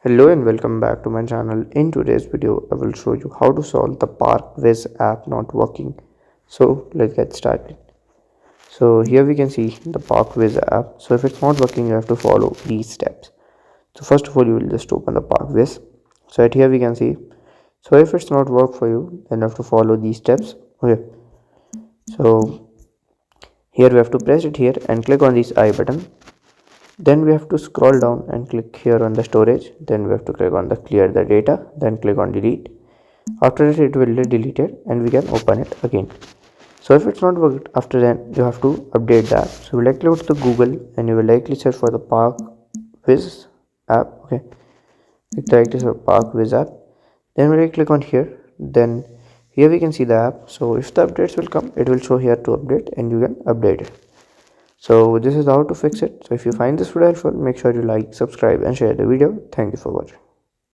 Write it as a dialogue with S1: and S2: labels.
S1: Hello and welcome back to my channel. In today's video, I will show you how to solve the ParkWhiz app not working. So let's get started. So here we can see the ParkWhiz app. So if it's not working, you have to follow these steps. So first of all, you will just open the ParkWhiz. So right here we can see. So if it's not work for you, then you have to follow these steps. Okay. So here we have to press it here and click on this I button. Then we have to scroll down and click here on the storage. Then we have to click on the clear the data, then click on delete. After that it will be deleted and we can open it again. So if it's not worked after that, you have to update the app. So you will likely go to the Google and you will likely search for the ParkWhiz app. Okay, click directly for ParkWhiz app. Then we'll click on here. Then here we can see the app. So if the updates will come, it will show here to update and you can update it. So this is how to fix it. So if you find this video helpful, make sure you like, subscribe and share the video. Thank you for watching.